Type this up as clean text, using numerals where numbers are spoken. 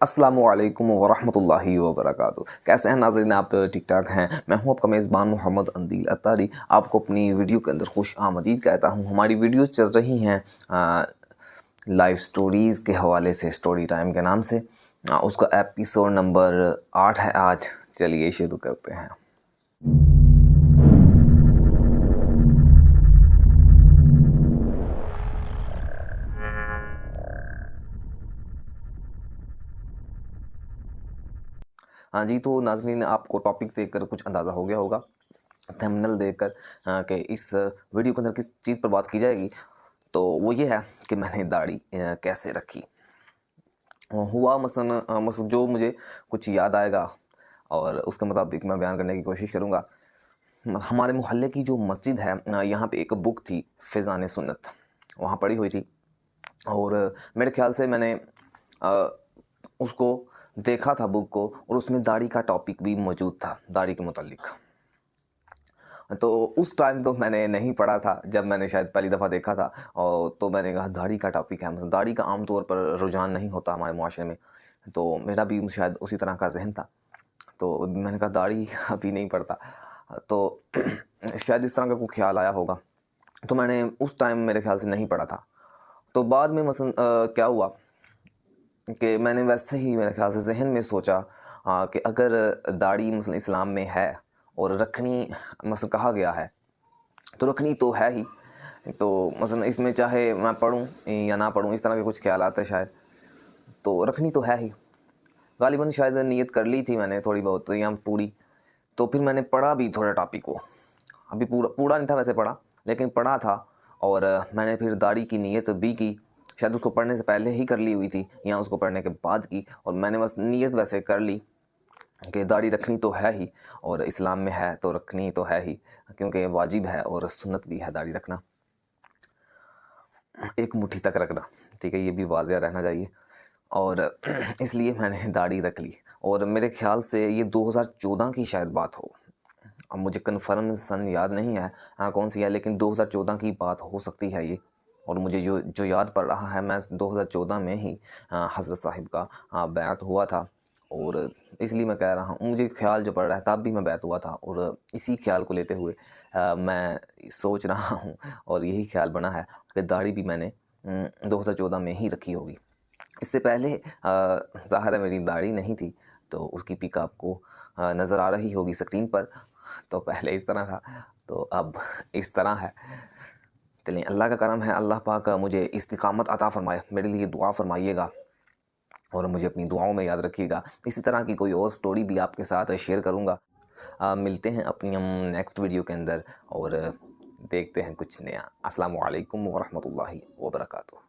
अस्सलामु अलैकुम वरहमतुल्लाहि वबरकातुहू। कैसे हैं नाज़रीन आप? ठीक ठाक हैं। मैं हूं आपका मेज़बान मोहम्मद अंदील अत्तारी। आपको अपनी वीडियो के अंदर खुश आमदीद कहता हूं। हमारी वीडियो चल रही हैं लाइव स्टोरीज़ के हवाले से, स्टोरी टाइम के नाम से। उसका एपिसोड नंबर 8 है आज। चलिए शुरू करते हैं। हाँ जी, तो नाज़रीन आपको टॉपिक देखकर कुछ अंदाज़ा हो गया होगा, थंबनेल देखकर, कि इस वीडियो के अंदर किस चीज़ पर बात की जाएगी। तो वो ये है कि मैंने दाढ़ी कैसे रखी। हुआ मसलन जो मुझे कुछ याद आएगा और उसके मुताबिक मैं बयान करने की कोशिश करूँगा। हमारे मोहल्ले की जो मस्जिद है, यहाँ पे एक बुक थी फ़ैज़ान सुन्नत, वहाँ पड़ी हुई थी। और मेरे ख्याल से मैंने उसको देखा था बुक को, और उसमें दाढ़ी का टॉपिक भी मौजूद था, दाढ़ी के मुतालिक। तो उस टाइम तो मैंने नहीं पढ़ा था, जब मैंने शायद पहली दफ़ा देखा था, और तो मैंने कहा दाढ़ी का टॉपिक है, मतलब दाढ़ी का आम तौर पर रुझान नहीं होता हमारे मुआशरे में, तो मेरा भी शायद उसी तरह का ज़हन था। तो मैंने कहा दाढ़ी अभी नहीं पड़ता, तो शायद इस तरह का कोई ख्याल आया होगा, तो मैंने उस टाइम मेरे ख्याल से नहीं पढ़ा था। तो बाद में मसलन क्या हुआ कि मैंने वैसे ही मेरे ख्याल से ज़हन में सोचा कि अगर दाढ़ी मसलन इस्लाम में है और रखनी मसलन कहा गया है, तो रखनी तो है ही। तो मसलन इसमें चाहे मैं पढ़ूँ या ना पढ़ूँ, इस तरह के कुछ ख्याल आते हैं शायद, तो रखनी तो है ही। गालिबन शायद नीयत कर ली थी मैंने थोड़ी बहुत या पूरी। तो फिर मैंने पढ़ा भी थोड़ा टॉपिक को, अभी पूरा पूरा नहीं था वैसे पढ़ा, लेकिन पढ़ा था। और मैंने फिर दाढ़ी की नीयत भी की, शायद उसको पढ़ने से पहले ही कर ली हुई थी या उसको पढ़ने के बाद की, और मैंने बस नीयत वैसे कर ली कि दाढ़ी रखनी तो है ही, और इस्लाम में है तो रखनी तो है ही, क्योंकि वाजिब है और सुन्नत भी है दाढ़ी रखना, एक मुट्ठी तक रखना, ठीक है, ये भी वाज़िह रहना चाहिए। और इसलिए मैंने दाढ़ी रख ली, और मेरे ख्याल से ये 2014 की शायद बात हो, अब मुझे कन्फर्म सन याद नहीं है कौन सी है, लेकिन 2014 की बात हो सकती है ये। और मुझे जो जो याद पड़ रहा है, मैं 2014 में ही हज़रत साहिब का बैत हुआ था, और इसलिए मैं कह रहा हूँ, मुझे ख्याल जो पड़ रहा है तब भी मैं बैत हुआ था, और इसी ख्याल को लेते हुए मैं सोच रहा हूँ, और यही ख्याल बना है कि दाढ़ी भी मैंने 2014 में ही रखी होगी। इससे पहले ज़ाहिर है मेरी दाढ़ी नहीं थी, तो उसकी पिक आपको नज़र आ रही होगी स्क्रीन पर। तो पहले इस तरह था, तो अब इस तरह है। चलिए, अल्लाह का करम है, अल्लाह पाक मुझे इस्तिकामत अता फ़रमाए, मेरे लिए दुआ फ़रमाइएगा और मुझे अपनी दुआओं में याद रखिएगा। इसी तरह की कोई और स्टोरी भी आपके साथ शेयर करूँगा। मिलते हैं अपनी हम नेक्स्ट वीडियो के अंदर, और देखते हैं कुछ नया। अस्सलामु अलैकुम वरहमतुल्लाहि वबरकातुहू।